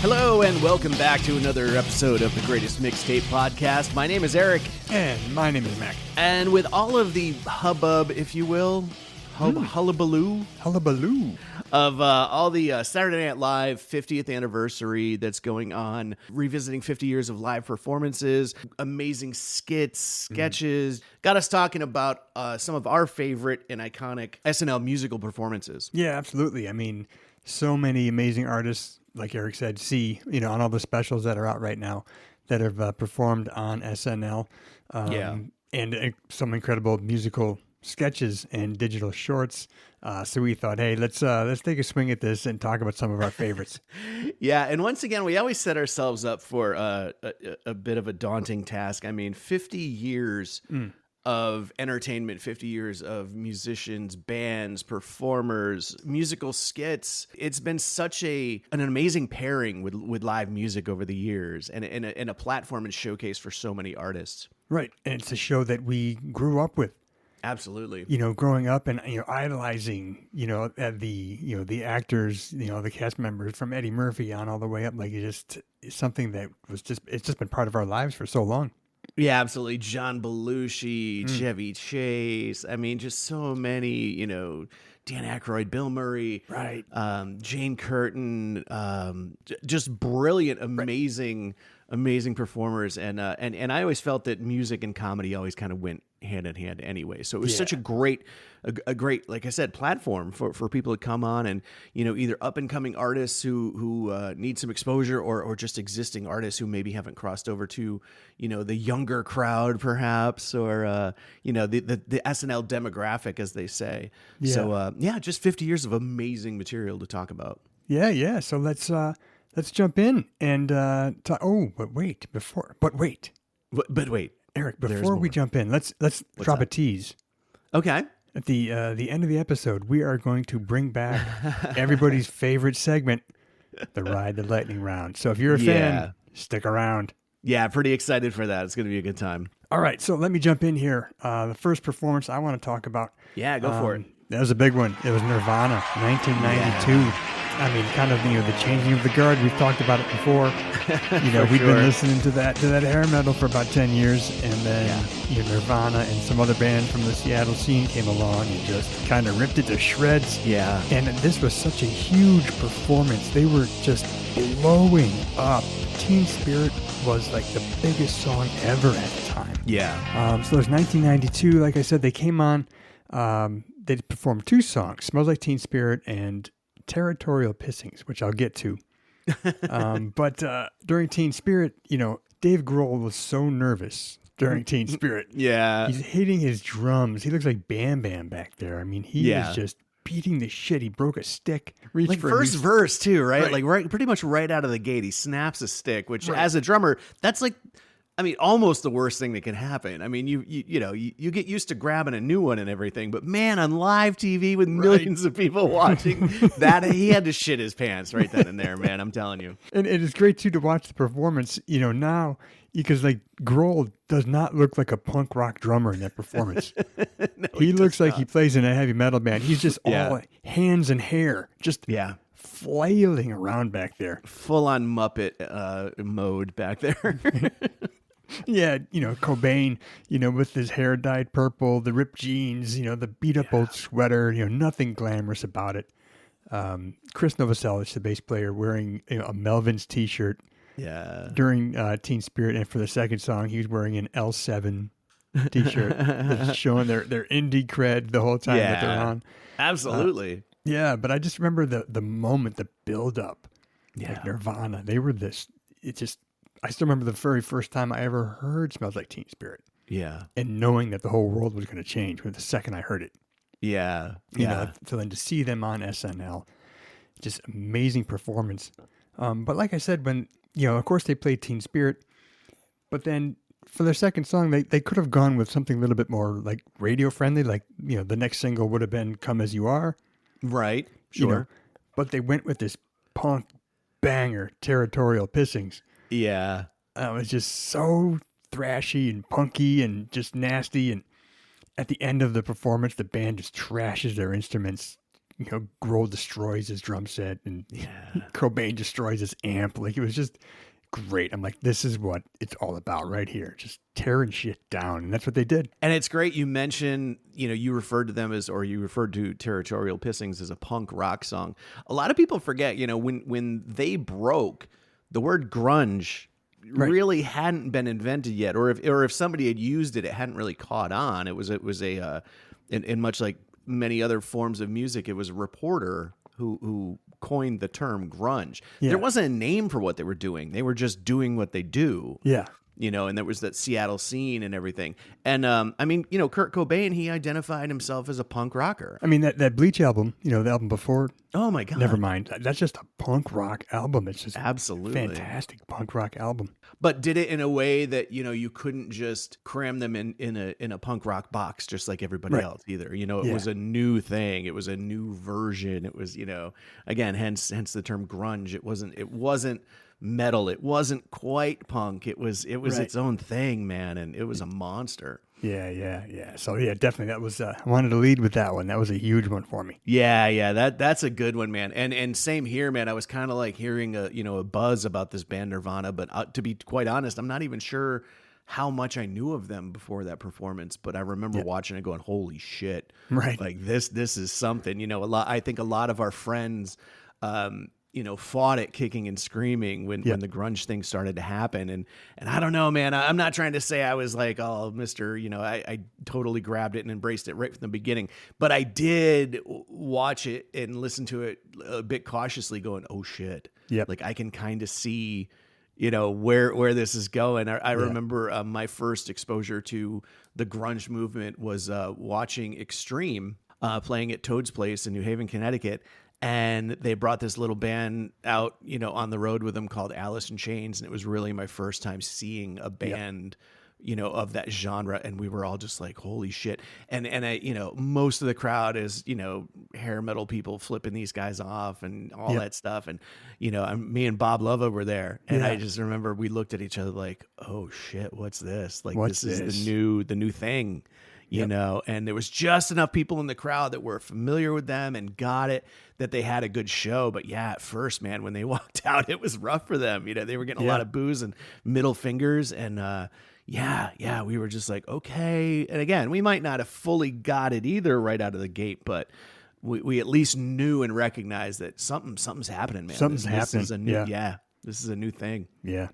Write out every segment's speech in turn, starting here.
Hello and welcome back to another episode of the Greatest Mixtape Podcast. My name is Eric. And my name is Mac. And with all of the hubbub, if you will, hullabaloo of all the Saturday Night Live 50th anniversary that's going on, revisiting 50 years of live performances, amazing skits, sketches, got us talking about some of our favorite and iconic SNL musical performances. Yeah, absolutely. I mean, so many amazing artists, like Eric said, on all the specials that are out right now that have performed on SNL. And some incredible musical sketches and digital shorts. So we thought, hey, let's take a swing at this and talk about some of our favorites. Yeah, and once again, we always set ourselves up for a bit of a daunting task. I mean, 50 years of entertainment, 50 years of musicians, bands, performers, musical skits. It's been such an amazing pairing with live music over the years, and a platform and showcase for so many artists. Right, and it's a show that we grew up with. Absolutely. Growing up and idolizing, the actors, the cast members from Eddie Murphy on all the way up. Like it's something that it's just been part of our lives for so long. Yeah, absolutely. John Belushi, Chevy Chase. I mean, just so many, Dan Aykroyd, Bill Murray, right? Jane Curtin, just brilliant, amazing performers. And I always felt that music and comedy always kind of went hand in hand anyway. So it was such a great, like I said, platform for people to come on and, either up and coming artists who need some exposure or just existing artists who maybe haven't crossed over to, the younger crowd perhaps, or, the SNL demographic, as they say. Yeah. So, just 50 years of amazing material to talk about. Yeah. So let's jump in and talk. Oh, but wait, Eric, before we jump in, let's drop a tease. Okay. At the end of the episode, we are going to bring back everybody's favorite segment, the Ride the Lightning Round. So if you're a fan, stick around. Yeah, pretty excited for that. It's going to be a good time. All right, so let me jump in here. The first performance I want to talk about. Yeah, go for it. That was a big one. It was Nirvana, 1992. Yeah. I mean, kind of, the changing of the guard. We've talked about it before. We've been listening to that hair metal for about 10 years. And then Nirvana and some other band from the Seattle scene came along and just kind of ripped it to shreds. Yeah. And this was such a huge performance. They were just blowing up. Teen Spirit was like the biggest song ever at the time. Yeah. So it was 1992. Like I said, they came on. They performed two songs, Smells Like Teen Spirit and Territorial Pissings, which I'll get to. But during Teen Spirit, Dave Grohl was so nervous during Teen Spirit. Yeah. He's hitting his drums. He looks like Bam Bam back there. I mean, he was just beating the shit. He broke a stick. Like first verse too, right? Like pretty much right out of the gate, he snaps a stick, which as a drummer, that's like, I mean, almost the worst thing that can happen. I mean, you get used to grabbing a new one and everything, but man, on live TV with millions of people watching, that he had to shit his pants right then and there, man. I'm telling you. And it's great too to watch the performance. Now, because like Grohl does not look like a punk rock drummer in that performance. No, he looks like he plays in a heavy metal band. He's just all hands and hair, just flailing around back there. Full on Muppet mode back there. Yeah, Cobain, with his hair dyed purple, the ripped jeans, the beat up old sweater, nothing glamorous about it. Chris Novoselic, the bass player, wearing a Melvins t-shirt. Yeah. During Teen Spirit, and for the second song, he was wearing an L7 t-shirt, showing their indie cred the whole time that they're on. Absolutely. Yeah, but I just remember the moment, the build up. Yeah. Like Nirvana, they were this. I still remember the very first time I ever heard "Smells Like Teen Spirit." Yeah. And knowing that the whole world was going to change with the second I heard it. Yeah. So then to see them on SNL, just amazing performance. But like I said, when, of course they played Teen Spirit, but then for their second song, they could have gone with something a little bit more like radio friendly. Like, the next single would have been Come As You Are. Right. Sure. But they went with this punk banger, Territorial Pissings. Yeah. It was just so thrashy and punky and just nasty. And at the end of the performance, the band just trashes their instruments, Grohl destroys his drum set and Cobain destroys his amp. Like, it was just great. I'm like, this is what it's all about right here. Just tearing shit down. And that's what they did. And it's great. You mentioned, you referred to them you referred to Territorial Pissings as a punk rock song. A lot of people forget, when they broke, the word grunge really hadn't been invented yet. Or if somebody had used it, it hadn't really caught on. It was in much like many other forms of music, it was a reporter who coined the term grunge. Yeah. There wasn't a name for what they were doing. They were just doing what they do. Yeah. And there was that Seattle scene and everything. And, Kurt Cobain, he identified himself as a punk rocker. I mean, that Bleach album, the album before. Oh, my God. Never mind. That's just a punk rock album. It's just absolutely fantastic punk rock album. But did it in a way that, you couldn't just cram them in a punk rock box just like everybody else either. It was a new thing. It was a new version. It was, again, hence the term grunge. It wasn't metal. It wasn't quite punk. It was its own thing, man, and it was a monster. Yeah. So definitely that was. I wanted to lead with that one. That was a huge one for me. Yeah. That's a good one, man. And same here, man. I was kind of like hearing a buzz about this band Nirvana, but to be quite honest, I'm not even sure how much I knew of them before that performance. But I remember watching it, going, "Holy shit!" Right. Like this is something. I think a lot of our friends. Fought it kicking and screaming when the grunge thing started to happen. And I don't know, man, I'm not trying to say I was like, oh, Mr., I totally grabbed it and embraced it right from the beginning, but I did watch it and listen to it a bit cautiously going, oh shit. Yep. Like I can kind of see, where this is going. I remember my first exposure to the grunge movement was watching Extreme playing at Toad's Place in New Haven, Connecticut. And they brought this little band out, on the road with them called Alice in Chains. And it was really my first time seeing a band, of that genre. And we were all just like, holy shit. And I, most of the crowd is, hair metal people flipping these guys off and all that stuff. And, me and Bob Lova were there. And I just remember we looked at each other like, oh shit, what's this? Like, this is the new thing. And there was just enough people in the crowd that were familiar with them and got it, that they had a good show. But at first, man, when they walked out, it was rough for them. They were getting a lot of boos and middle fingers. And we were just like, okay. And again, we might not have fully got it either right out of the gate, but we at least knew and recognized that something's happening, man. Something's happening. This is a new thing. Yeah.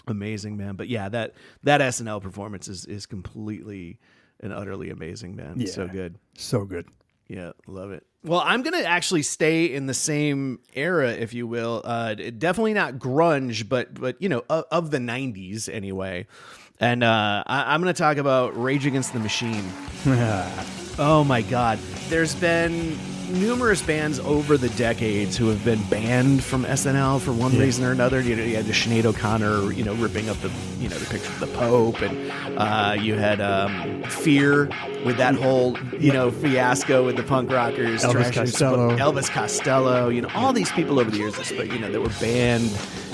Amazing, man. But that SNL performance is completely and utterly amazing, man. Yeah. So good. So good. Yeah, love it. Well, I'm going to actually stay in the same era, if you will. Definitely not grunge, but of the 90s anyway. And I'm going to talk about Rage Against the Machine. Oh, my God. There's been numerous bands over the decades who have been banned from SNL for one reason or another. You had the Sinead O'Connor, ripping up the picture of the Pope, and you had Fear with that whole, fiasco with the punk rockers, Elvis Costello, all these people over the years, that were banned.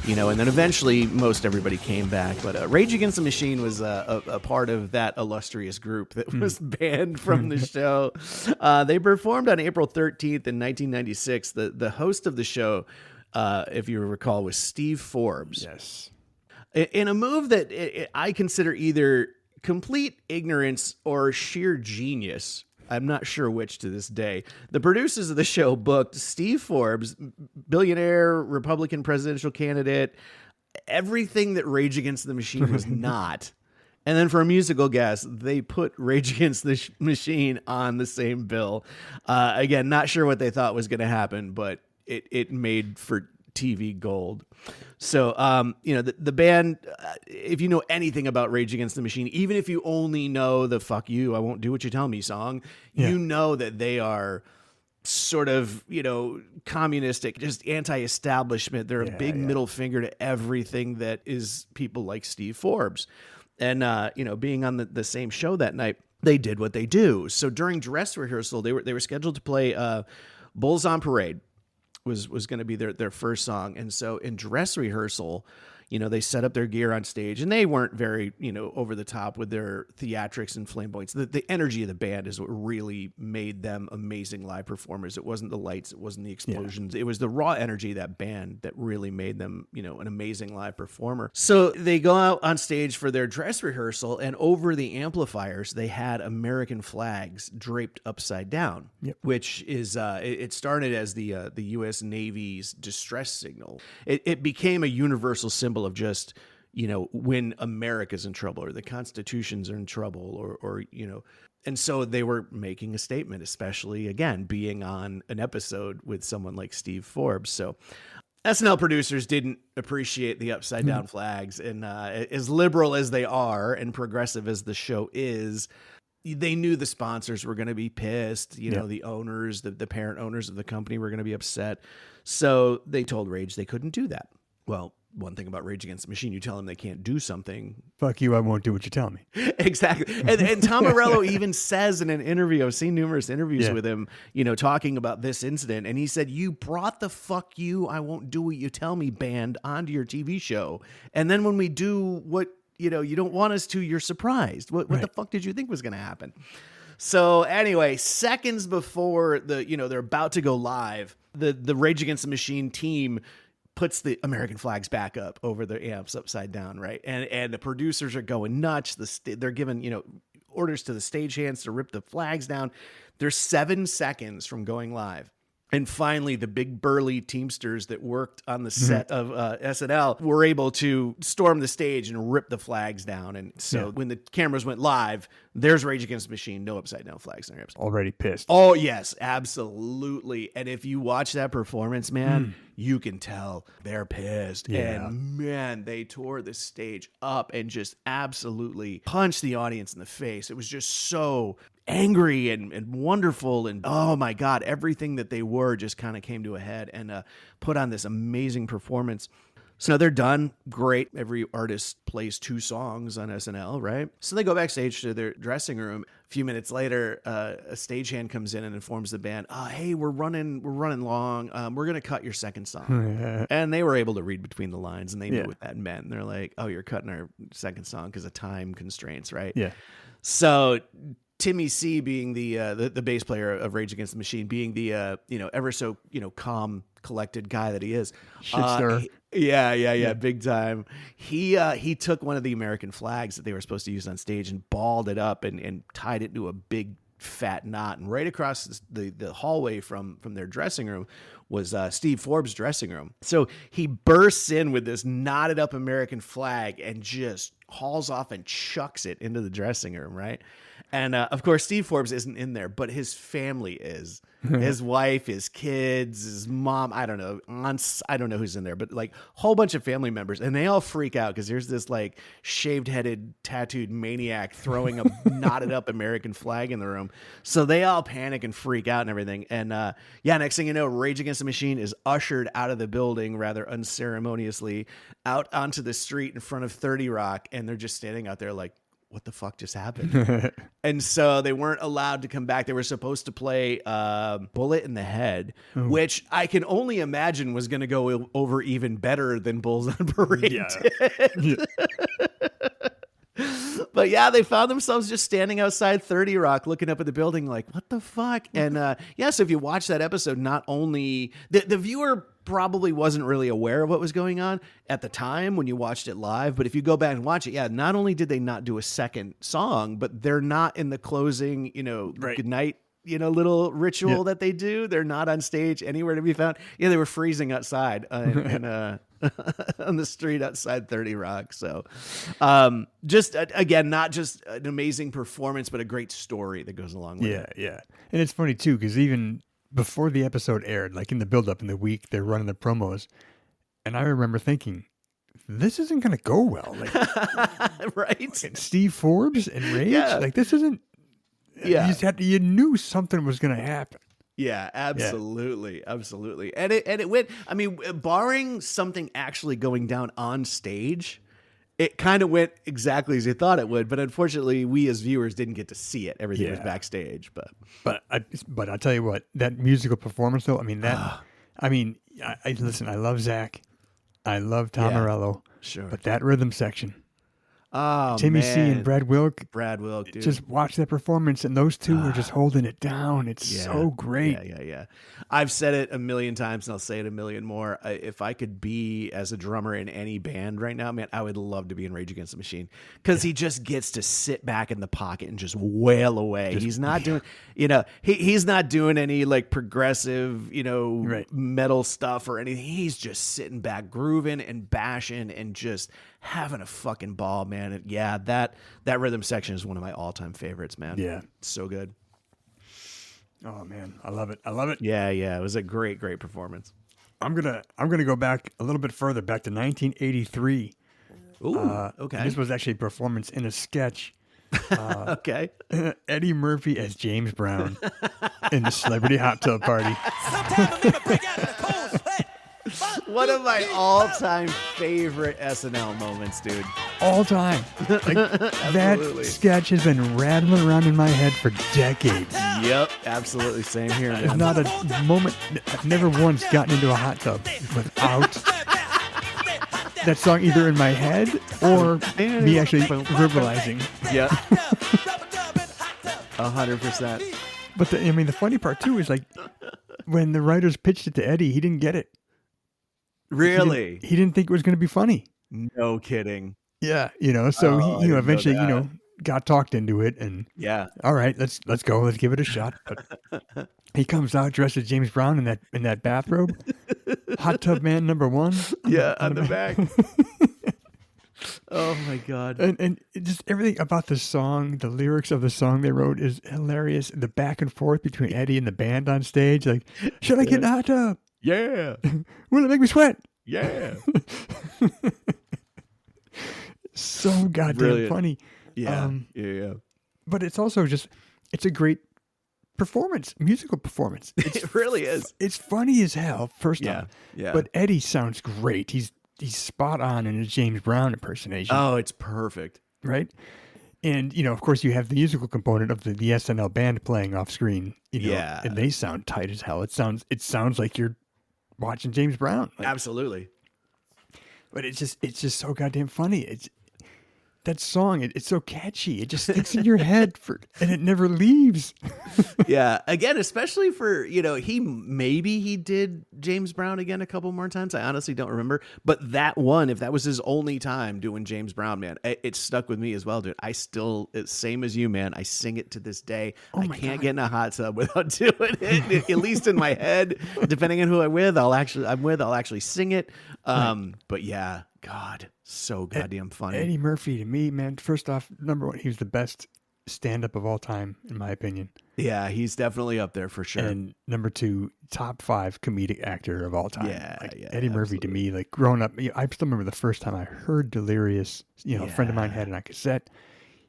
And then eventually most everybody came back. But Rage Against the Machine was a part of that illustrious group that was banned from the show. They performed on April 13th in 1996. The host of the show, if you recall, was Steve Forbes. Yes. In a move that I consider either complete ignorance or sheer genius. I'm not sure which to this day. The producers of the show booked Steve Forbes, billionaire, Republican presidential candidate, everything that Rage Against the Machine was not. And then for a musical guest, they put Rage Against the Machine on the same bill. Again, not sure what they thought was going to happen, but it made for TV gold. So, the band, if you know anything about Rage Against the Machine, even if you only know the "fuck you, I won't do what you tell me" song, you know that they are sort of, communistic, just anti-establishment. They're a big middle finger to everything that is people like Steve Forbes. And, being on the same show that night, they did what they do. So during dress rehearsal, they were scheduled to play Bulls on Parade. Was going to be their first song. And so in dress rehearsal, they set up their gear on stage, and they weren't very, over the top with their theatrics and flamboyance. The energy of the band is what really made them amazing live performers. It wasn't the lights, it wasn't the explosions. It was the raw energy of that band that really made them, an amazing live performer. So they go out on stage for their dress rehearsal, and over the amplifiers, they had American flags draped upside down, which is, it started as the U.S. Navy's distress signal. It became a universal symbol of just, when America's in trouble or the Constitution's are in trouble or and so they were making a statement, especially, again, being on an episode with someone like Steve Forbes. So SNL producers didn't appreciate the upside down flags, and as liberal as they are and progressive as the show is, they knew the sponsors were going to be pissed. The owners, the parent owners of the company were going to be upset. So they told Rage they couldn't do that. Well, one thing about Rage Against the Machine, you tell them they can't do something. Fuck you, I won't do what you tell me. Exactly. And Tom Morello even says in an interview, I've seen numerous interviews with him, talking about this incident. And he said, you brought the fuck you, I won't do what you tell me band onto your TV show. And then when we do what, you don't want us to, you're surprised. What the fuck did you think was going to happen? So anyway, seconds before they're about to go live, the Rage Against the Machine team puts the American flags back up over the amps upside down, right? And the producers are going nuts. They're giving, orders to the stagehands to rip the flags down. They're 7 seconds from going live. And finally, the big burly Teamsters that worked on the set of SNL were able to storm the stage and rip the flags down. And so when the cameras went live, there's Rage Against the Machine, no upside down flags in their amps. Already pissed. Oh, yes, absolutely. And if you watch that performance, man, you can tell they're pissed. Yeah. And man, they tore the stage up and just absolutely punched the audience in the face. It was just so angry and wonderful, and oh my God, everything that they were just kind of came to a head and put on this amazing performance. So now they're done. Great. Every artist plays 2 songs on SNL, right? So they go backstage to their dressing room. A few minutes later, a stagehand comes in and informs the band, hey, we're running long. We're going to cut your second song. And they were able to read between the lines, and they knew what that meant. And they're like, oh, you're cutting our second song because of time constraints, right? Yeah. So Timmy C, being the bass player of Rage Against the Machine, being the ever so calm, collected guy that he is, big time. He took one of the American flags that they were supposed to use on stage and balled it up and tied it to a big fat knot. And right across the hallway from their dressing room was Steve Forbes' dressing room. So he bursts in with this knotted up American flag and just hauls off and chucks it into the dressing room, right? And of course, Steve Forbes isn't in there, but his family is. His wife, his kids, his mom, I don't know, aunts, I don't know who's in there, but like a whole bunch of family members. And they all freak out because there's this like shaved-headed, tattooed maniac throwing a knotted up American flag in the room. So they all panic and freak out and everything. And next thing you know, Rage Against the Machine is ushered out of the building rather unceremoniously out onto the street in front of 30 Rock. And they're just standing out there like, what the fuck just happened? And so they weren't allowed to come back. They were supposed to play Bullet in the Head, which I can only imagine was going to go over even better than Bulls on Parade did. But yeah, they found themselves just standing outside 30 Rock looking up at the building like, what the fuck? And so if you watch that episode, not only the viewer probably wasn't really aware of what was going on at the time when you watched it live, but if you go back and watch it, not only did they not do a second song, but they're not in the closing, goodnight, little ritual that they do. They're not on stage anywhere to be found. Yeah, they were freezing outside and on the street outside 30 Rock. So just again, not just an amazing performance, but a great story that goes along with it. Yeah. And it's funny too, because even before the episode aired, like in the build-up in the week, they're running the promos, and I remember thinking, this isn't going to go well. Like, right? Steve Forbes and Rage, like this isn't. Yeah, you knew something was going to happen. Yeah, absolutely, absolutely, and it went. I mean, barring something actually going down on stage, it kind of went exactly as you thought it would, but unfortunately, we as viewers didn't get to see it. Everything was backstage. But I'll tell you what, that musical performance though. I mean I listen. I love Zach. I love Tom Morello. Sure. But that rhythm section. Oh, Timmy C man. and Brad Wilk. Brad Wilk, dude. Just watch that performance, and those two are just holding it down. It's so great. Yeah. I've said it a million times, and I'll say it a million more. If I could be as a drummer in any band right now, man, I would love to be in Rage Against the Machine, because he just gets to sit back in the pocket and just wail away. He's not doing, he's not doing any like progressive, metal stuff or anything. He's just sitting back, grooving and bashing and just having a fucking ball, man. And yeah, that rhythm section is one of my all-time favorites, man. Yeah. It's so good. Oh man, I love it. Yeah. It was a great performance. I'm gonna go back a little bit further, back to 1983. Ooh, okay. This was actually a performance in a sketch. Okay. Eddie Murphy as James Brown in the Celebrity Hot Tub Party. One of my all-time favorite SNL moments, dude. All time. Like, that sketch has been rattling around in my head for decades. Yep, absolutely. Same here, man. There's not a moment, I've never once gotten into a hot tub without that song either in my head or me actually verbalizing. Yep. 100%. But the funny part too is like when the writers pitched it to Eddie, he didn't get it. Really? He didn't think it was going to be funny. No kidding. Yeah, so he eventually got talked into it, and all right, let's go, let's give it a shot. But he comes out dressed as James Brown in that bathrobe, hot tub man number 1. On the back. Oh my god! And just everything about the song, the lyrics of the song they wrote is hilarious. The back and forth between Eddie and the band on stage, like, should I get in the hot tub? Yeah. Will it make me sweat? Yeah. So goddamn funny. Yeah. But it's also it's a great musical performance. It really is. It's funny as hell, first off. Yeah. But Eddie sounds great. He's spot on in his James Brown impersonation. Oh, it's perfect. Right? And, of course, you have the musical component of the SNL band playing off screen. And they sound tight as hell. It sounds like you're watching James Brown. Like, absolutely. But it's just so goddamn funny. That song, it's so catchy. It just sticks in your head and it never leaves. Yeah. Again, especially for, he did James Brown again a couple more times. I honestly don't remember. But that one, if that was his only time doing James Brown, man, it stuck with me as well, dude. It's same as you, man. I sing it to this day. I can't get in a hot tub without doing it, at least in my head. Depending on who I'm with, I'll actually sing it. But yeah, God, so goddamn funny. Eddie Murphy, to me, man, first off, number 1, he was the best stand-up of all time, in my opinion. Yeah, he's definitely up there for sure. And number 2, top 5 comedic actor of all time. Eddie Murphy, to me, like growing up, I still remember the first time I heard Delirious. A friend of mine had it on cassette.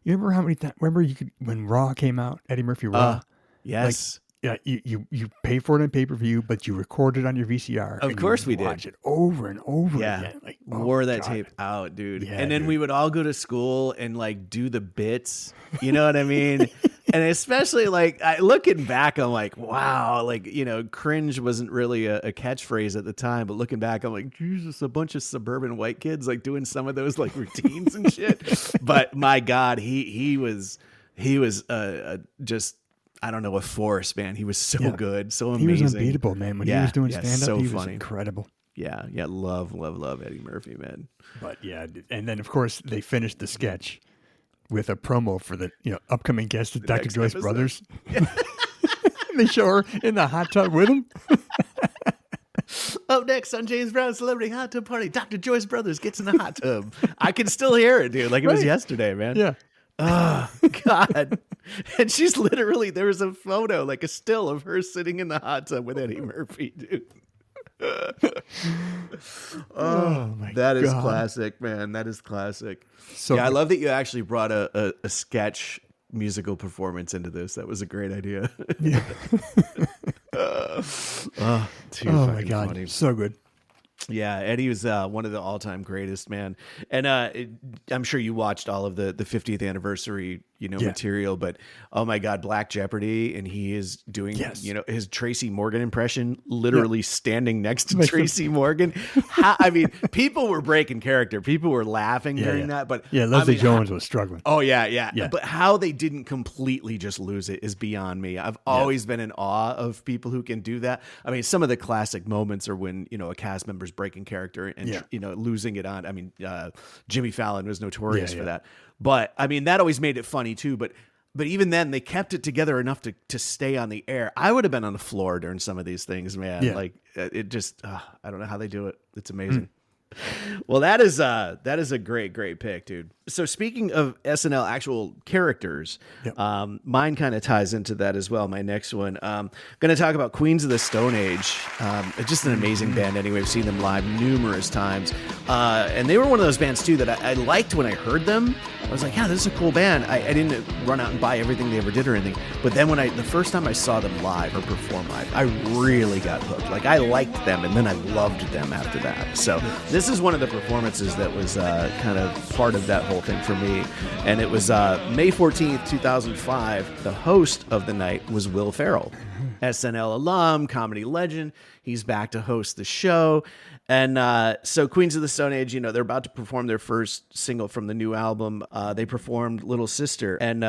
You remember how many times? Remember when Raw came out, Eddie Murphy Raw? Yes. Yeah, you pay for it on pay-per-view, but you record it on your VCR. Of course we did. Watch it over and over again. Like, wore that tape out, dude. Yeah, and then we would all go to school and like do the bits. You know what I mean? And especially like looking back, I'm like, wow, like, cringe wasn't really a catchphrase at the time, but looking back, I'm like, Jesus, a bunch of suburban white kids like doing some of those like routines and shit. But my God, he was just, I don't know, a force, man. He was so good, so amazing. He was unbeatable, man. When he was doing stand-up, he was funny. incredible. Yeah, love Eddie Murphy, man. But and then of course they finished the sketch with a promo for the upcoming guest of Dr. Joyce episode. Brothers. They show her in the hot tub with him. Up next on James Brown's Celebrity Hot Tub Party, Dr. Joyce Brothers gets in the hot tub. I can still hear it, dude. Like it was yesterday, man. Yeah. Oh, God. And she's literally, there was a photo, like a still of her sitting in the hot tub with Eddie Murphy, dude. Oh my God. That is classic, man. That is classic. So I love that you actually brought a sketch musical performance into this. That was a great idea. Yeah. Oh my God. Funny. So good. Yeah, Eddie was one of the all-time greatest, man. And I'm sure you watched all of the 50th anniversary, material, but oh my God, Black Jeopardy, and he is doing, his Tracy Morgan impression, literally standing next to Tracy Morgan. I mean, people were breaking character. People were laughing during that, but Leslie Jones was struggling. Oh yeah. But how they didn't completely just lose it is beyond me. I've always been in awe of people who can do that. I mean, some of the classic moments are when, a cast member's breaking character and, losing it on. I mean, Jimmy Fallon was notorious for that. But I mean, that always made it funny too. But even then, they kept it together enough to stay on the air. I would have been on the floor during some of these things, man. Yeah. Like it just, I don't know how they do it. It's amazing. Well, that is a great pick, dude. So speaking of SNL actual characters, mine kind of ties into that as well. My next one, going to talk about Queens of the Stone Age. Just an amazing band. Anyway, I've seen them live numerous times, and they were one of those bands too that I liked when I heard them. I was like, yeah, this is a cool band. I didn't run out and buy everything they ever did or anything, but then the first time I saw them live or perform live, I really got hooked. Like I liked them, and then I loved them after that. So this is one of the performances that was kind of part of that whole thing for me. And it was May 14th, 2005. The host of the night was Will Ferrell, SNL alum, comedy legend. He's back to host the show. And so Queens of the Stone Age, they're about to perform their first single from the new album. They performed Little Sister. And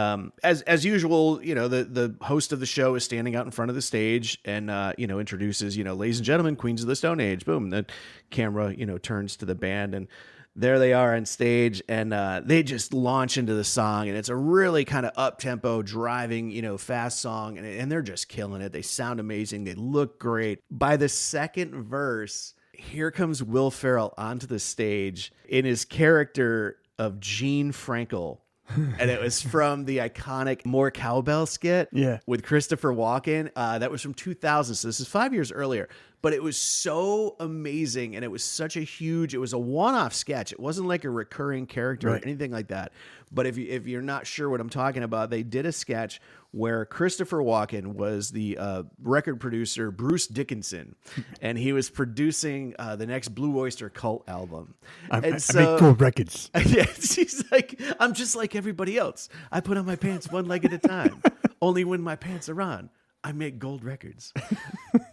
as usual, the host of the show is standing out in front of the stage and, introduces, ladies and gentlemen, Queens of the Stone Age. Boom. The camera, turns to the band, and there they are on stage, and they just launch into the song, and it's a really kind of up-tempo, driving, fast song, and they're just killing it. They sound amazing. They look great. By the second verse, here comes Will Ferrell onto the stage in his character of Gene Frankel. And it was from the iconic More Cowbell skit with Christopher Walken. That was from 2000. So this is 5 years earlier. But it was so amazing. And it was such a huge, it was a one-off sketch. It wasn't like a recurring character or anything like that. But if you're not sure what I'm talking about, they did a sketch where Christopher Walken was the record producer, Bruce Dickinson, and he was producing the next Blue Oyster Cult album. I make gold records. Yeah, he's like, I'm just like everybody else. I put on my pants one leg at a time. Only when my pants are on, I make gold records.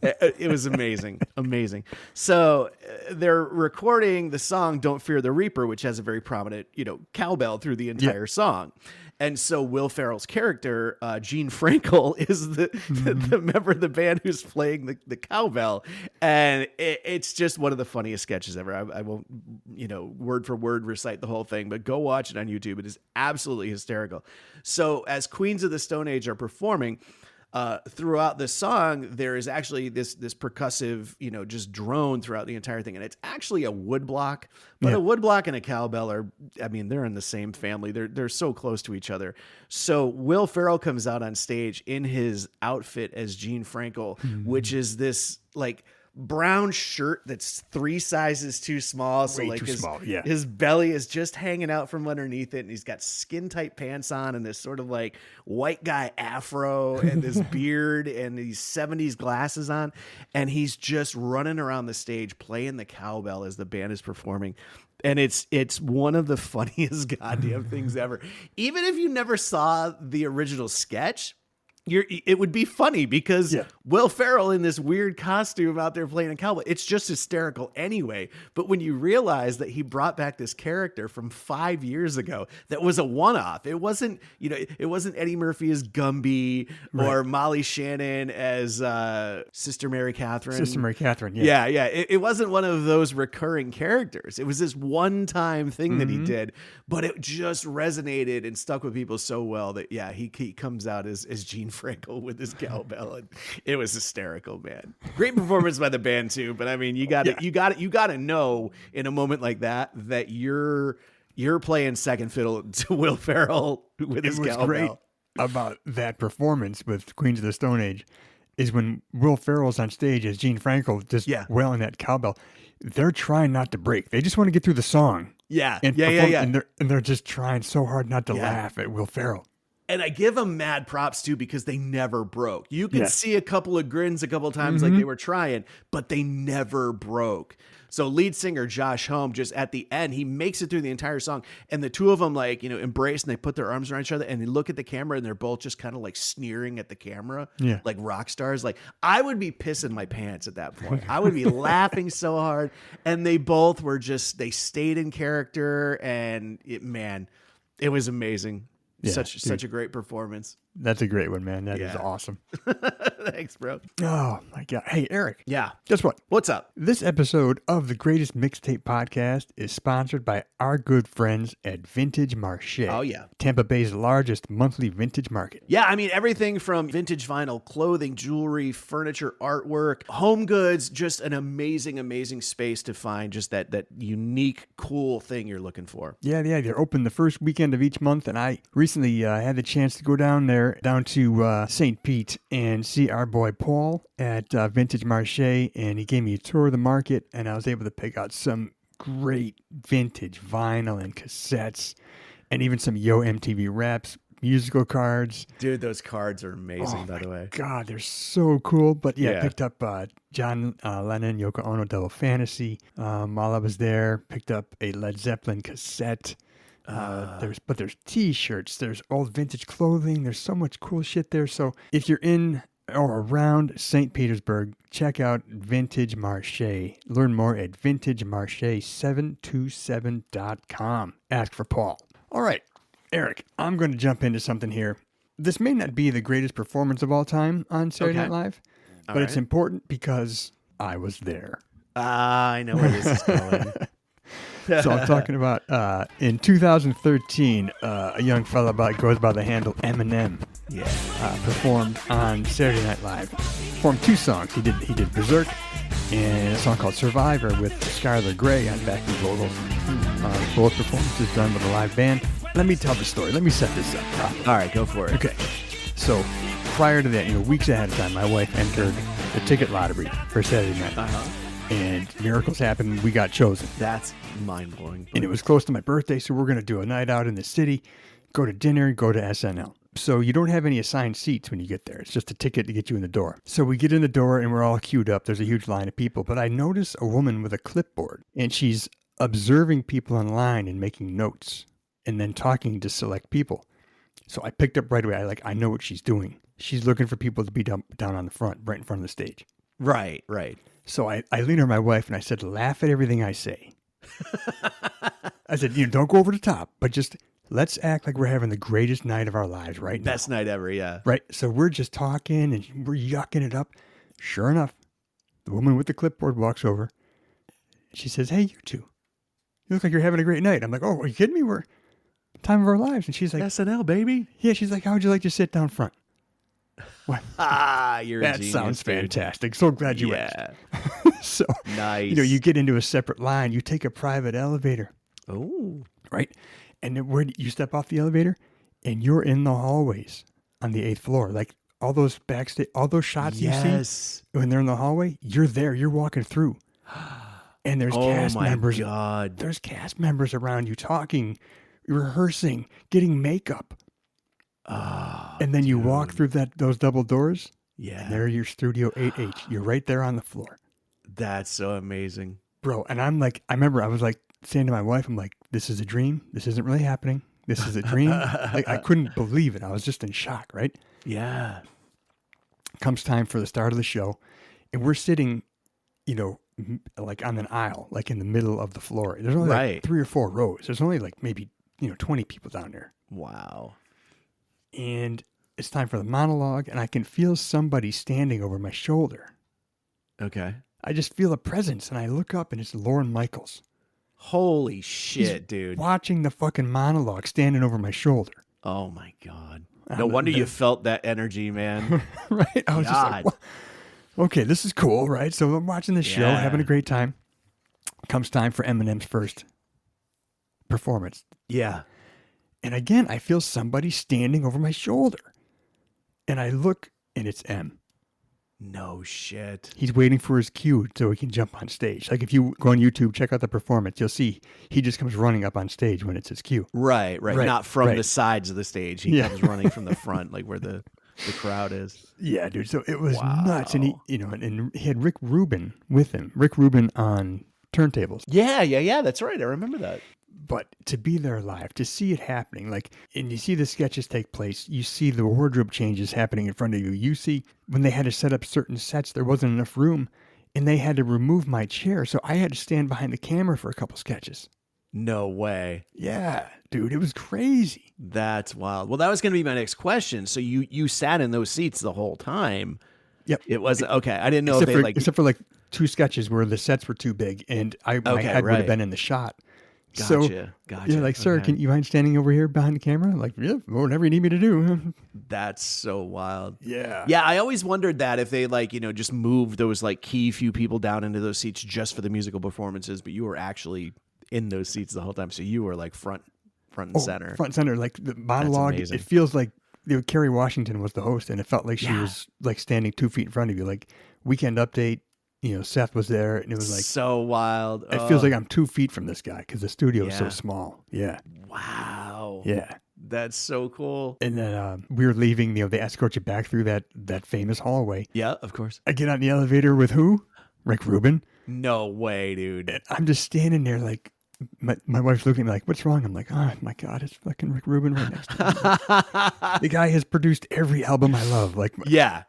It was amazing. Amazing. So they're recording the song Don't Fear the Reaper, which has a very prominent, cowbell through the entire song. And so Will Ferrell's character, Gene Frankel, is the member of the band who's playing the cowbell. And it's just one of the funniest sketches ever. I won't, word for word recite the whole thing, but go watch it on YouTube. It is absolutely hysterical. So as Queens of the Stone Age are performing, throughout the song, there is actually this percussive, just drone throughout the entire thing. And it's actually a wood block, but a wood block and a cowbell they're in the same family. They're so close to each other. So Will Ferrell comes out on stage in his outfit as Gene Frankel, which is this brown shirt that's 3 sizes too small. So his belly is just hanging out from underneath it, and he's got skin tight pants on and this sort of white guy afro and this beard and these 70s glasses on, and he's just running around the stage playing the cowbell as the band is performing. And it's one of the funniest goddamn things ever. Even if you never saw the original sketch, it would be funny because Will Ferrell in this weird costume out there playing a cowboy, it's just hysterical anyway. But when you realize that he brought back this character from 5 years ago, that was a one-off. It wasn't, it wasn't Eddie Murphy as Gumby or Molly Shannon as Sister Mary Catherine. Sister Mary Catherine, yeah. It wasn't one of those recurring characters. It was this one-time thing that he did, but it just resonated and stuck with people so well that he comes out as Gene Frankel with his cowbell, and it was hysterical, man. Great performance by the band too, but I mean, you got to know in a moment like that you're playing second fiddle to Will Ferrell with his cowbell. What's great about that performance with Queens of the Stone Age is when Will Ferrell's on stage as Gene Frankel, just wailing that cowbell. They're trying not to break. They just want to get through the song. Yeah. And they're just trying so hard not to laugh at Will Ferrell. And I give them mad props too, because they never broke. You can see a couple of grins a couple of times, like they were trying, but they never broke. So lead singer Josh Homme, just at the end, he makes it through the entire song, and the two of them like, embrace, and they put their arms around each other, and they look at the camera, and they're both just kind of like sneering at the camera, like rock stars. Like, I would be pissing my pants at that point. I would be laughing so hard, and they both were they stayed in character, and it was amazing. Yeah, such a great performance. That's a great one, man. That is awesome. Thanks, bro. Oh, my God. Hey, Eric. Yeah. Guess what? What's up? This episode of the Greatest Mixtape Podcast is sponsored by our good friends at Vintage Marché. Oh, yeah. Tampa Bay's largest monthly vintage market. Yeah, I mean, everything from vintage vinyl, clothing, jewelry, furniture, artwork, home goods, just an amazing, amazing space to find just that unique, cool thing you're looking for. Yeah. They're open the first weekend of each month, and I recently had the chance to go down to St. Pete and see our boy Paul at Vintage Marché, and he gave me a tour of the market, and I was able to pick out some great vintage vinyl and cassettes, and even some Yo MTV Raps musical cards. Dude, those cards are amazing, by the way. God, they're so cool. But I picked up John Lennon, Yoko Ono, Double Fantasy while I was there. Picked up a Led Zeppelin cassette. There's t-shirts, there's old vintage clothing, there's so much cool shit there. So if you're in or around St. Petersburg, check out Vintage Marché. Learn more at vintagemarche727.com. Ask for Paul. All right, Eric, I'm going to jump into something here. This may not be the greatest performance of all time on Saturday Night Live, but it's important because I was there. I know where this is going. So I'm talking about in 2013, a young fella goes by the handle Eminem. Performed on Saturday Night Live. Performed two songs. He did Berserk and a song called Survivor with Skylar Grey on backing vocals. Both performances done with a live band. Let me tell the story. Let me set this up. All right, go for it. Okay. So prior to that, weeks ahead of time, my wife entered the ticket lottery for Saturday night. And miracles happened. We got chosen. That's mind-blowing. And it was close to my birthday, so we're going to do a night out in the city, go to dinner, go to SNL. So you don't have any assigned seats when you get there. It's just a ticket to get you in the door. So we get in the door, and we're all queued up. There's a huge line of people. But I notice a woman with a clipboard, and she's observing people online and making notes, and then talking to select people. So I picked up right away. I know what she's doing. She's looking for people to be down on the front, right in front of the stage. Right. So I leaned on my wife and I said, laugh at everything I say. I said, don't go over the top, but just let's act like we're having the greatest night of our lives right now. Best night ever, yeah. Right. So we're just talking and we're yucking it up. Sure enough, the woman with the clipboard walks over. She says, hey, you two, you look like you're having a great night. I'm like, oh, are you kidding me? We're time of our lives. And she's like, SNL, baby. Yeah, she's like, how would you like to sit down front? What? You're that a genius, sounds dude. fantastic. So glad you asked. So nice. You get into a separate line. You take a private elevator. Oh, right. And then where you step off the elevator, and you're in the hallways on the 8th floor. Like all those backstage, all those shots you see when they're in the hallway, you're there. You're walking through, and there's cast members. God. There's cast members around you talking, rehearsing, getting makeup. And then you walk through those double doors. Yeah. And there, your Studio 8H. You're right there on the floor. That's so amazing. Bro, and I'm like, I remember I was like saying to my wife, I'm like, this is a dream. This isn't really happening. This is a dream. Like, I couldn't believe it. I was just in shock, right? Yeah. Comes time for the start of the show, and we're sitting, like on an aisle, like in the middle of the floor. There's only like 3 or 4 rows. There's only like maybe, 20 people down there. Wow. And it's time for the monologue, and I can feel somebody standing over my shoulder. Okay. I just feel a presence, and I look up, and it's Lorne Michaels. Holy shit, dude. Watching the fucking monologue, standing over my shoulder. Oh, my God. No wonder you felt that energy, man. Right? I was just like, well, okay, this is cool, right? So I'm watching this show, having a great time. Comes time for Eminem's first performance. Yeah. And again, I feel somebody standing over my shoulder. And I look, and it's M. No shit. He's waiting for his cue so he can jump on stage. Like if you go on YouTube, check out the performance, you'll see he just comes running up on stage when it's his cue. Right. Not from the sides of the stage. He comes running from the front, like where the crowd is. Yeah, dude. So it was nuts. And and he had Rick Rubin with him. Rick Rubin on turntables. Yeah. That's right. I remember that. But to be there live, to see it happening, and you see the sketches take place, you see the wardrobe changes happening in front of you. You see when they had to set up certain sets, there wasn't enough room, and they had to remove my chair, so I had to stand behind the camera for a couple sketches. No way. Yeah, dude, it was crazy. That's wild. Well, that was going to be my next question. So you sat in those seats the whole time. Yep. It was okay. I didn't know except for 2 sketches where the sets were too big, and my head would have been in the shot. Gotcha. You're like, sir, can you mind standing over here behind the camera? I'm like, yeah, whatever you need me to do. That's so wild. Yeah. Yeah, I always wondered that if they just moved those key few people down into those seats just for the musical performances, but you were actually in those seats the whole time. So you were front and center. Front and center. Like the monologue, it feels like Kerry Washington was the host, and it felt like she was standing 2 feet in front of you. Like Weekend Update. Seth was there, and it was so wild. It feels like I'm 2 feet from this guy because the studio is so small. Yeah. Wow. Yeah. That's so cool. And then we were leaving. They escort you back through that famous hallway. Yeah, of course. I get on the elevator with who? Rick Rubin. No way, dude. And I'm just standing there like. My wife's looking at me like, what's wrong? I'm like, oh my God, it's fucking Rick Rubin right next to me. The guy has produced every album I love. Yeah.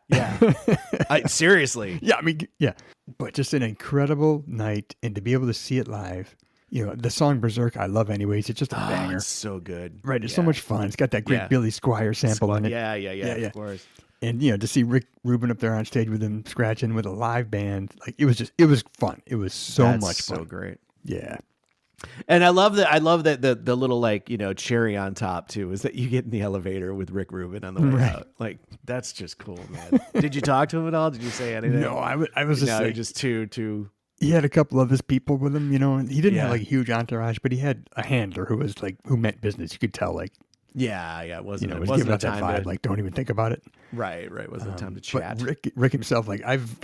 Seriously. Yeah, I mean, yeah. But just an incredible night, and to be able to see it live, the song Berserk I love anyways. It's just a banger. It's so good. Right, it's so much fun. It's got that great Billy Squier sample on it. Yeah, of course. And to see Rick Rubin up there on stage with him scratching with a live band, it was fun. It was much fun. So great. Yeah. And I love that the little cherry on top too is that you get in the elevator with Rick Rubin on the way out. That's just cool, man. Did you talk to him at all? Did you say anything? No, I was just too. He had a couple of his people with him, and he didn't have a huge entourage, but he had a handler who was who meant business. You could tell, it wasn't. It was wasn't giving out that vibe, don't even think about it. Right. Wasn't time to chat. But Rick himself, I've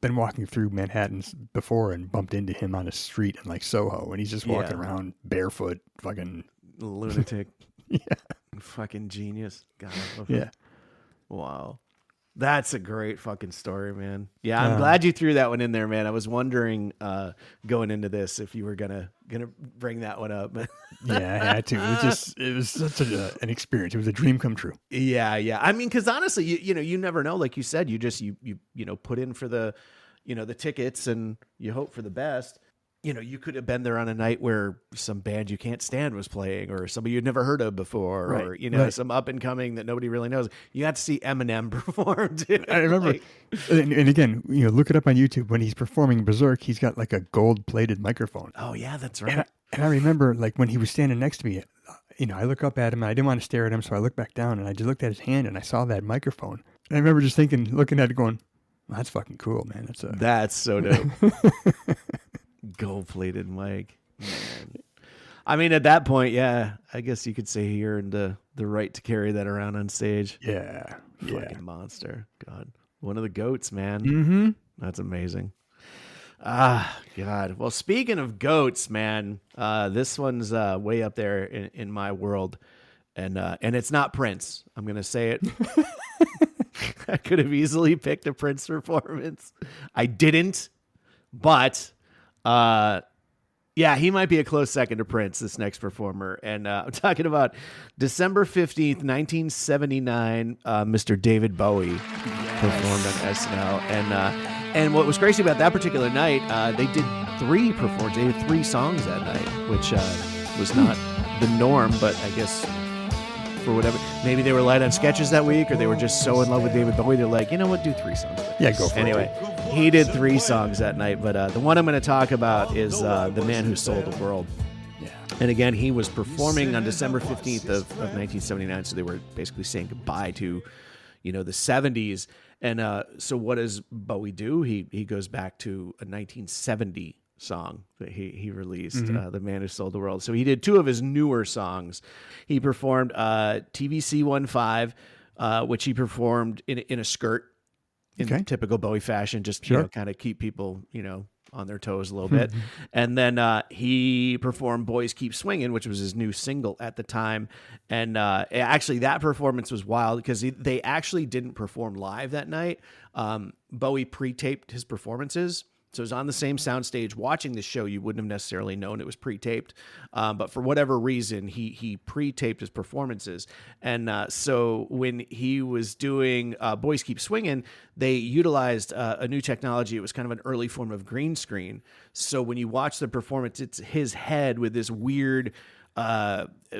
been walking through Manhattan before and bumped into him on a street in Soho, and he's just walking around barefoot, fucking lunatic. Yeah, fucking genius. God, I love him. Yeah. Wow. That's a great fucking story, man. Yeah, I'm glad you threw that one in there, man. I was wondering going into this if you were gonna bring that one up. Yeah, I had to. It was such an experience. It was a dream come true. Yeah. I mean, because honestly, you never know. Like you said, you just you put in for the the tickets and you hope for the best. You could have been there on a night where some band you can't stand was playing, or somebody you'd never heard of before, or some up and coming that nobody really knows. You got to see Eminem perform too. I remember, and again, look it up on YouTube. When he's performing Berserk, he's got a gold-plated microphone. Oh yeah, that's right. And I remember when he was standing next to me, I look up at him, and I didn't want to stare at him, so I looked back down, and I just looked at his hand, and I saw that microphone. And I remember just looking at it, going, well, "That's fucking cool, man. That's so dope." Gold-plated mic. Man. I mean, at that point, yeah, I guess you could say he earned the right to carry that around on stage. Yeah. Fucking monster. God. One of the goats, man. Mm-hmm. That's amazing. Ah, God. Well, speaking of goats, man, this one's way up there in my world. And it's not Prince. I'm going to say it. I could have easily picked a Prince performance. I didn't, but... he might be a close second to Prince, this next performer. And I'm talking about December 15th, 1979, Mr. David Bowie performed on SNL. And what was crazy about that particular night, they did 3 performances. They did 3 songs that night, which was not the norm, but I guess for whatever, maybe they were light on sketches that week, or they were just so in love with David Bowie, they're like, you know what, do 3 songs. Yeah, go for it. Anyway. He did 3 songs that night, but the one I'm going to talk about is The Man Who Sold the World. Yeah. And again, he was performing on December 15th of 1979, so they were basically saying goodbye to, the 70s. And so what does Bowie do? He goes back to a 1970 song that he released, The Man Who Sold the World. So he did 2 of his newer songs. He performed TVC 15, which he performed in a skirt. in typical Bowie fashion, just kind of keep people on their toes a little bit. And then he performed Boys Keep Swinging, which was his new single at the time. And actually that performance was wild because they actually didn't perform live that night. Bowie pre-taped his performances. So it was on the same soundstage. Watching the show, you wouldn't have necessarily known it was pre-taped. But for whatever reason, he pre-taped his performances. And so when he was doing Boys Keep Swinging, they utilized a new technology. It was kind of an early form of green screen. So when you watch the performance, it's his head with this weird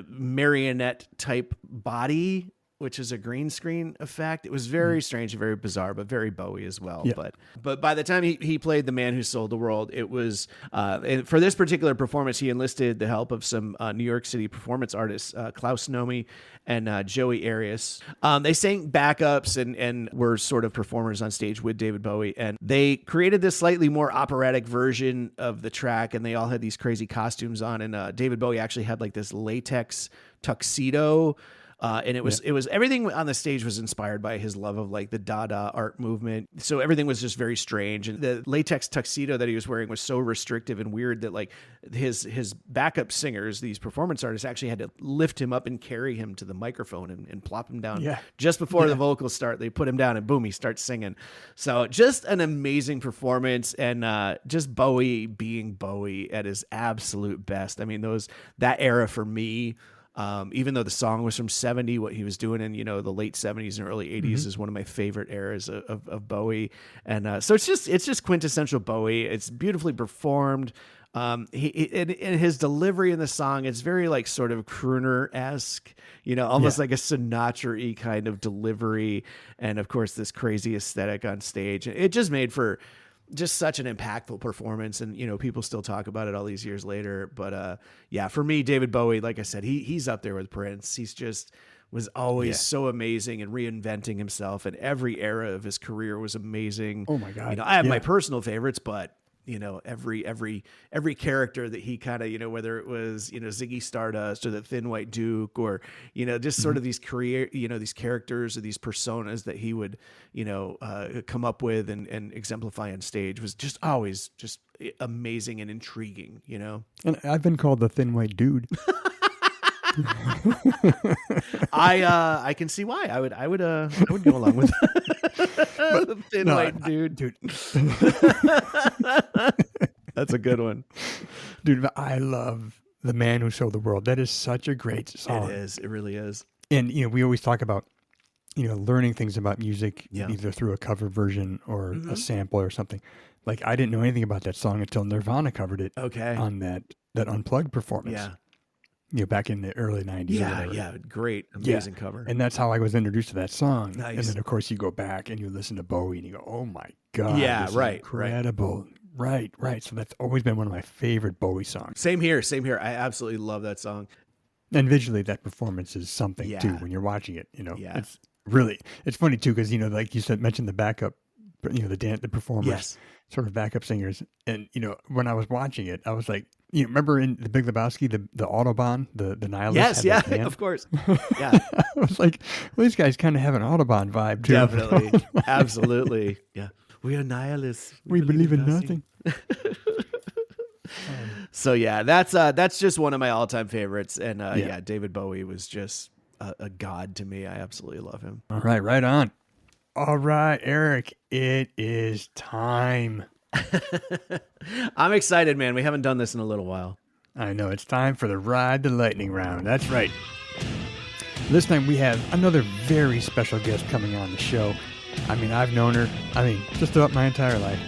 marionette type body, which is a green screen effect. It was very strange and very bizarre, but very Bowie as well. Yeah. But by the time he played The Man Who Sold the World, it was, and for this particular performance, he enlisted the help of some New York City performance artists, Klaus Nomi and Joey Arias. They sang backups and were sort of performers on stage with David Bowie. And they created this slightly more operatic version of the track, and they all had these crazy costumes on. And David Bowie actually had like this latex tuxedo. And it was everything on the stage was inspired by his love of like the Dada art movement. So everything was just very strange. And the latex tuxedo that he was wearing was so restrictive and weird that like his backup singers, these performance artists, actually had to lift him up and carry him to the microphone and plop him down. Yeah. Just before the vocals start, they put him down and boom, he starts singing. So just an amazing performance, and just Bowie being Bowie at his absolute best. I mean, that era for me, even though the song was from 70, what he was doing in, the late 70s and early 80s is one of my favorite eras of Bowie. And so it's just quintessential Bowie. It's beautifully performed. In his delivery in the song, it's very like sort of crooner-esque, almost like a Sinatra-y kind of delivery. And of course, this crazy aesthetic on stage. It just made for just such an impactful performance, and people still talk about it all these years later. But for me, David Bowie, like I said, he's up there with Prince. He's just was always so amazing and reinventing himself, and every era of his career was amazing. Oh my God. I have my personal favorites, but every character that he kind of, whether it was, Ziggy Stardust or the Thin White Duke, or, just sort of these these characters or these personas that he would, come up with and exemplify on stage was just always just amazing and intriguing, And I've been called the Thin White Dude. I can see why. I would go along with the Thin White Dude. That's a good one. Dude, I love The Man Who Sold the World. That is such a great song. It is. It really is. And we always talk about learning things about music either through a cover version or a sample or something. Like I didn't know anything about that song until Nirvana covered it on that Unplugged performance. Yeah. Back in the early 90s. Yeah. Great. Amazing cover. And that's how I was introduced to that song. Nice. And then, of course, you go back and you listen to Bowie and you go, oh, my God. Yeah, this is right. incredible. Right. So that's always been one of my favorite Bowie songs. Same here. I absolutely love that song. And visually, that performance is something, too, when you're watching it. It's really, it's funny, too, because, like you said, mentioned the backup, the performers, sort of backup singers. And, when I was watching it, I was like, remember in The Big Lebowski, the Autobahn, the nihilist? Yes, of course. Yeah. I was like, well, these guys kind of have an Autobahn vibe, too. Definitely. Absolutely. Yeah. We are nihilists. We believe in nothing. So, that's just one of my all-time favorites. And, David Bowie was just a god to me. I absolutely love him. All right, right on. All right, Eric, it is time. I'm excited, man. We haven't done this in a little while. I know. It's time for the Ride the Lightning round. That's right. This time we have another very special guest coming on the show. I mean, I've known her, just about my entire life.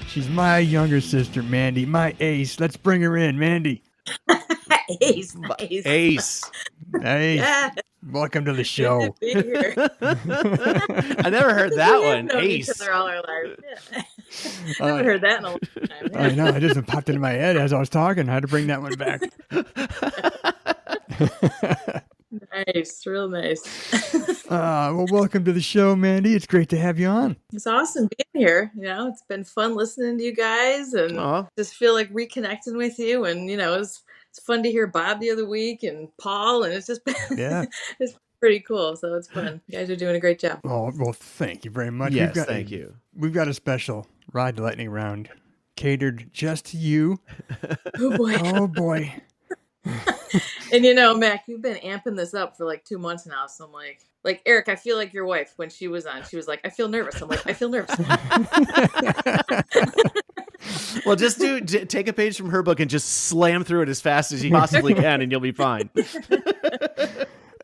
She's my younger sister, Mandy, my ace. Let's bring her in, Mandy. Ace. Hey, yeah. Welcome to the show. Good to be here. I never heard that one. Ace. Each other all our lives. Yeah. Never heard that in a long time. Yeah. I know. It just popped into my head as I was talking. I had to bring that one back. Nice. Real nice. Well, welcome to the show, Mandy. It's great to have you on. It's awesome being here. It's been fun listening to you guys and just feel like reconnecting with you. And, it's fun to hear Bob the other week and Paul. And it's just been, it's pretty cool. So it's fun. You guys are doing a great job. Oh, well, thank you very much. Yes, thank you. We've got a special Ride the Lightning round catered just to you. Oh boy. Oh boy. And Mac, you've been amping this up for like 2 months now. So I'm like Eric, I feel like your wife when she was on. She was like, I feel nervous. I'm like, I feel nervous. Well, just take a page from her book and just slam through it as fast as you possibly can, and you'll be fine.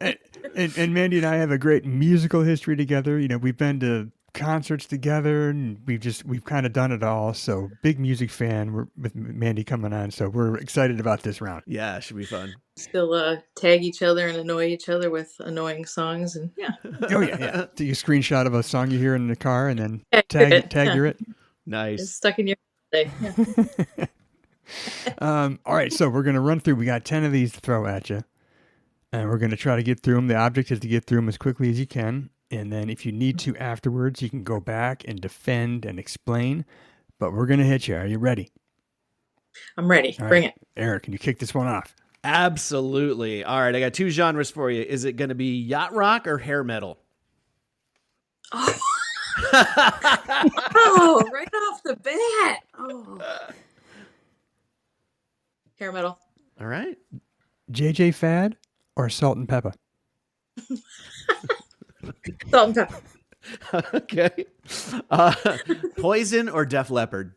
And Mandy and I have a great musical history together. We've been to concerts together, and we've kind of done it all. So big music fan. We're with Mandy coming on, so we're excited about this round. Yeah, it should be fun. Still tag each other and annoy each other with annoying songs, and yeah. Oh yeah. Take a screenshot of a song you hear in the car, and then tag your it. Nice. It's stuck in your head. Yeah. All right, so we're gonna run through. We got 10 of these to throw at you, and we're gonna try to get through them. The object is to get through them as quickly as you can. And then if you need to afterwards, you can go back and defend and explain. But we're going to hit you. Are you ready? I'm ready. Bring it. Eric, can you kick this one off? Absolutely. All right, I got 2 genres for you. Is it going to be yacht rock or hair metal? Oh, oh, right off the bat. Oh. Hair metal. All right. JJ Fad or Salt and Pepper? Salt and pepper. Okay. Poison or Def Leppard?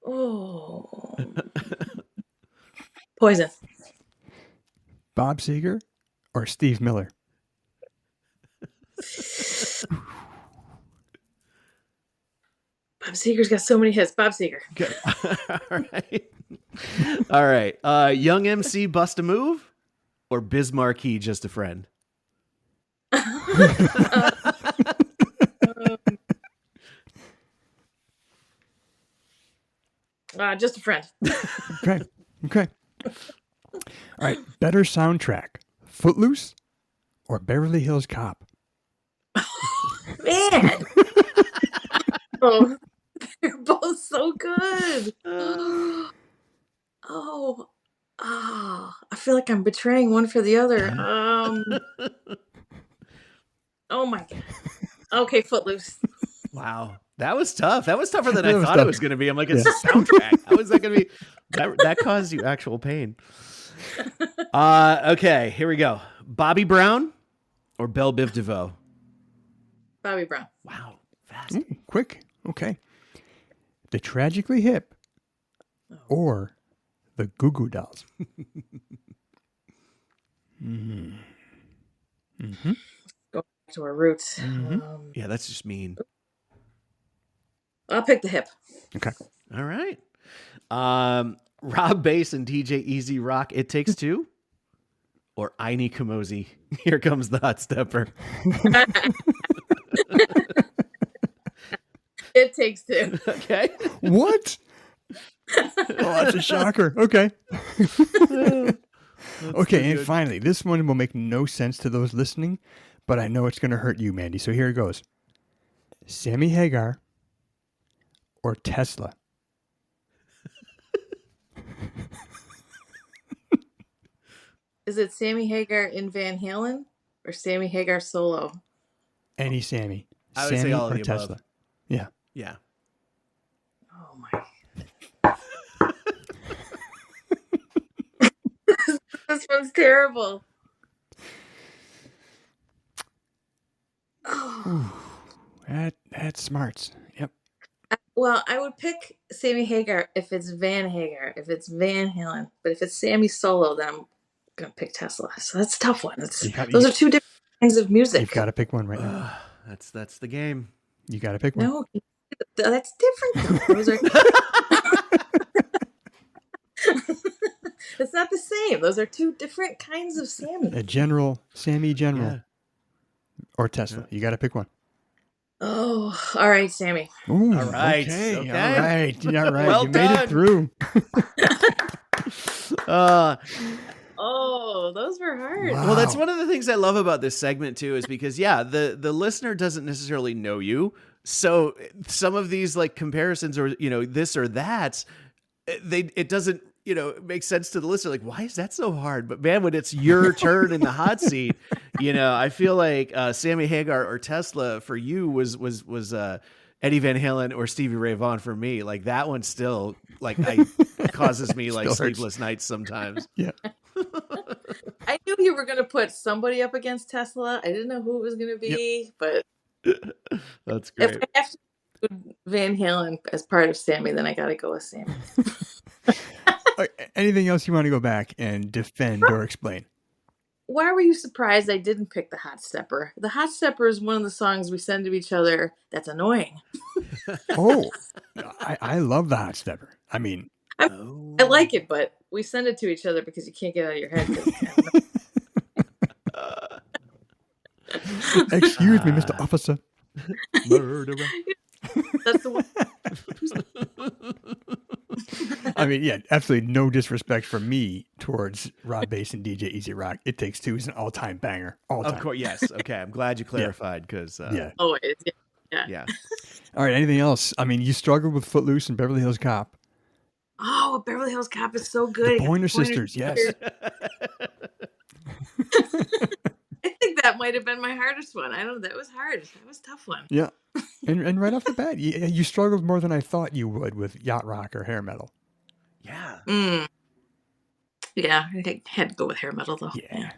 Oh. Poison. Bob Seger or Steve Miller? Bob Seger's got so many hits. Bob Seger. Good. All right. Young MC Bust a Move or Biz Markie Just a Friend? Just a friend. Okay. All right. Better soundtrack, Footloose or Beverly Hills Cop? Man. Oh, they're both so good. I feel like I'm betraying one for the other. Oh my God. Okay, Footloose. Wow. That was tough. That was tougher than I thought it was going to be. I'm like, it's a soundtrack. How is that going to be? That caused you actual pain. Okay, here we go. Bobby Brown or Belle Biv DeVoe? Bobby Brown. Wow. Fast. Quick. Okay. The Tragically Hip or the Goo Goo Dolls? Go back to our roots. Yeah, that's just mean. I'll pick the hip. Okay. All right. Rob Bass and DJ Easy Rock, It Takes Two? Or Aini Kamosi, Here Comes the Hot Stepper? It Takes Two. Okay. What? Oh, that's a shocker. Okay. Okay, and finally, this one will make no sense to those listening, but I know it's going to hurt you, Mandy. So here it goes. Sammy Hagar or Tesla? Is it Sammy Hagar in Van Halen or Sammy Hagar solo? Any Sammy. I would Sammy say all of or the Tesla? above. Yeah. Yeah. Oh my. This one's terrible. Oh. That smarts. Yep. Well, I would pick Sammy Hagar if it's Van Hagar, if it's Van Halen. But if it's Sammy solo, then I'm going to pick Tesla. So that's a tough one. Those are two different kinds of music. You've got to pick one right now. That's the game. You got to pick one. No, that's different. Those are... It's not the same. Those are two different kinds of Sammy. Sammy General, or Tesla. You got to pick one. Oh, all right, Sammy. Ooh, all right. Okay. Okay. All right. Well you made it through. Oh, those were hard. Wow. Well, that's one of the things I love about this segment too, is because the listener doesn't necessarily know you. So some of these like comparisons or, this or that, it doesn't, it makes sense to the listener. Like, why is that so hard? But man, when it's your turn in the hot seat, I feel like Sammy Hagar or Tesla for you was Eddie Van Halen or Stevie Ray Vaughan for me. Like that one still causes me like sleepless nights sometimes. Yeah. I knew you were going to put somebody up against Tesla. I didn't know who it was going to be, but that's great. If I have to do Van Halen as part of Sammy, then I got to go with Sammy. Anything else you want to go back and defend or explain? Why were you surprised I didn't pick the Hot Stepper? The Hot Stepper is one of the songs we send to each other that's annoying. Oh, I love the Hot Stepper. I mean, I like it, but we send it to each other because you can't get it out of your head. Excuse me, Mr. Officer. Murderer. That's the one. I mean, yeah, absolutely no disrespect from me towards Rob Bass and DJ Easy Rock. It Takes Two is an all-time banger. All time. Of course, yes. Okay, I'm glad you clarified because yeah. Always. Yeah. All right, anything else? I mean, you struggled with Footloose and Beverly Hills Cop. Oh, Beverly Hills Cop is so good. The Pointer Sisters, yes. I think that might have been my hardest one. I don't know. That was hard. That was a tough one. Yeah. And right off the bat, you struggled more than I thought you would with Yacht Rock or hair metal. Yeah. Yeah, I had to go with hair metal, though. Yeah.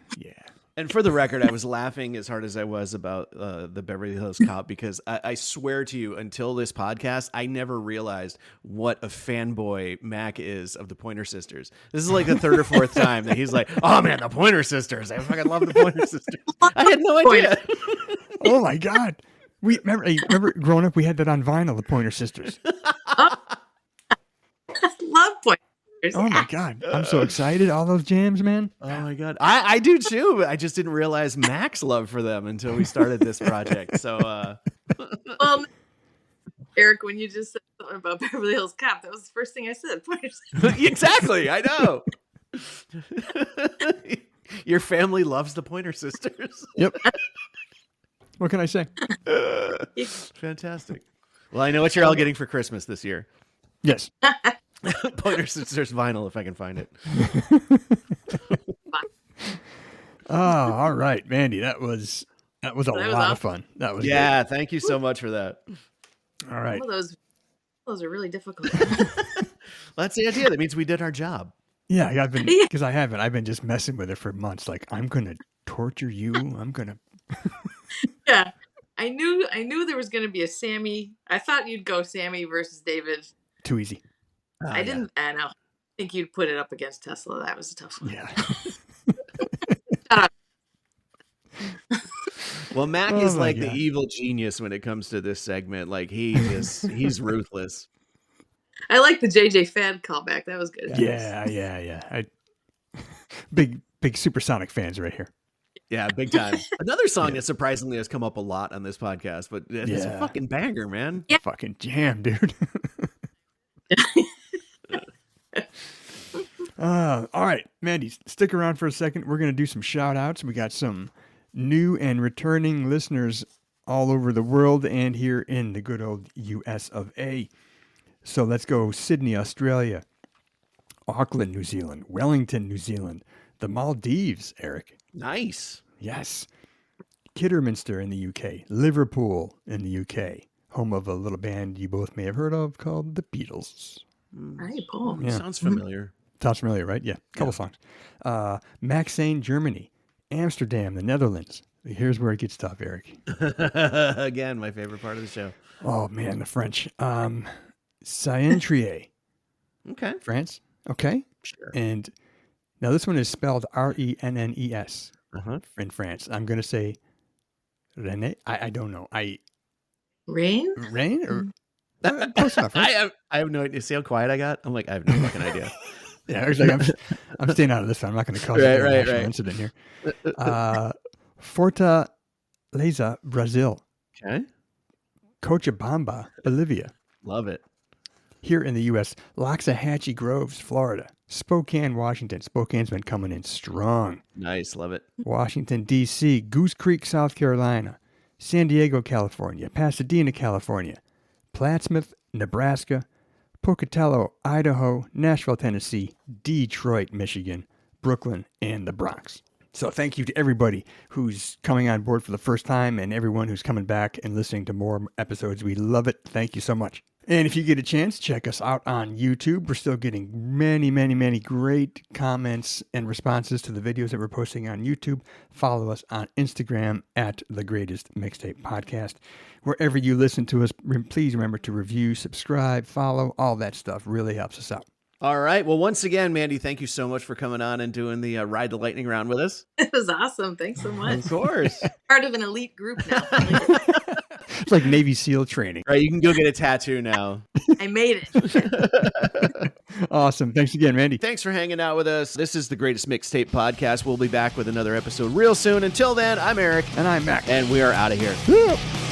And for the record, I was laughing as hard as I was about the Beverly Hills Cop because I swear to you, until this podcast, I never realized what a fanboy Mac is of the Pointer Sisters. This is like the third or fourth time that he's like, "Oh man, the Pointer Sisters! I fucking love the Pointer Sisters." I had no idea. Oh my god! We remember growing up, we had that on vinyl, the Pointer Sisters. Love Pointer. Oh my god, I'm so excited! All those jams, man. Oh my god, I do too. But I just didn't realize Mac's love for them until we started this project. So, well, Eric, when you just said something about Beverly Hills Cop, that was the first thing I said. Exactly, I know. Your family loves the Pointer Sisters. Yep. What can I say? Fantastic. Well, I know what you're all getting for Christmas this year. Yes. Pointer Sisters vinyl, if I can find it. Oh, all right, Mandy. That was a lot of fun. That was great. Thank you so much for that. All right. Some of those are really difficult. Well, that's the idea. That means we did our job. Yeah, I've been just messing with it for months. Like, I'm gonna torture you. I'm gonna. Yeah, I knew there was gonna be a Sammy. I thought you'd go Sammy versus David. Too easy. I didn't. I know. I think you'd put it up against Tesla. That was a tough one. Yeah. Well, Mac is like the evil genius when it comes to this segment. Like he's ruthless. I like the JJ Fad callback. That was good. Yeah. Big Supersonic fans right here. Yeah, big time. Another song that surprisingly has come up a lot on this podcast, but it's a fucking banger, man. Yeah. Fucking jam, dude. All right, Mandy, stick around for a second. We're going to do some shout outs. We got some new and returning listeners all over the world and here in the good old US of A. So let's go Sydney, Australia, Auckland, New Zealand, Wellington, New Zealand, the Maldives, Eric. Nice. Yes. Kidderminster in the UK, Liverpool in the UK, home of a little band you both may have heard of called the Beatles. Hey, Paul. Yeah. Sounds familiar. Sounds familiar, right? Yeah, a couple songs. Maxane, Germany, Amsterdam, the Netherlands. Here's where it gets tough, Eric. Again, my favorite part of the show. Oh, man, the French. Saint-Tropez. Okay. France. Okay. Sure. And now this one is spelled Rennes in France. I'm going to say Rennes. I don't know. Rain? Rain? Or, close enough, right? I have no idea. See how quiet I got? I'm like, I have no fucking idea. Yeah, I was like, I'm staying out of this one. I'm not going to cause an international incident here. Fortaleza, Brazil. Okay. Cochabamba, Bolivia. Love it. Here in the U.S., Loxahatchee Groves, Florida. Spokane, Washington. Spokane's been coming in strong. Nice. Love it. Washington, D.C., Goose Creek, South Carolina. San Diego, California. Pasadena, California. Plattsmouth, Nebraska. Pocatello, Idaho, Nashville, Tennessee, Detroit, Michigan, Brooklyn, and the Bronx. So thank you to everybody who's coming on board for the first time and everyone who's coming back and listening to more episodes. We love it. Thank you so much. And if you get a chance, check us out on YouTube. We're still getting many, many, many great comments and responses to the videos that we're posting on YouTube. Follow us on Instagram at The Greatest Mixtape Podcast. Wherever you listen to us, please remember to review, subscribe, follow, all that stuff really helps us out. All right. Well, once again, Mandy, thank you so much for coming on and doing the Ride the Lightning round with us. It was awesome. Thanks so much. Of course. Part of an elite group now. It's like Navy SEAL training. Right. You can go get a tattoo now. I made it. Awesome. Thanks again, Mandy. Thanks for hanging out with us. This is the Greatest Mixtape Podcast. We'll be back with another episode real soon. Until then, I'm Eric. And I'm Mac. And we are out of here.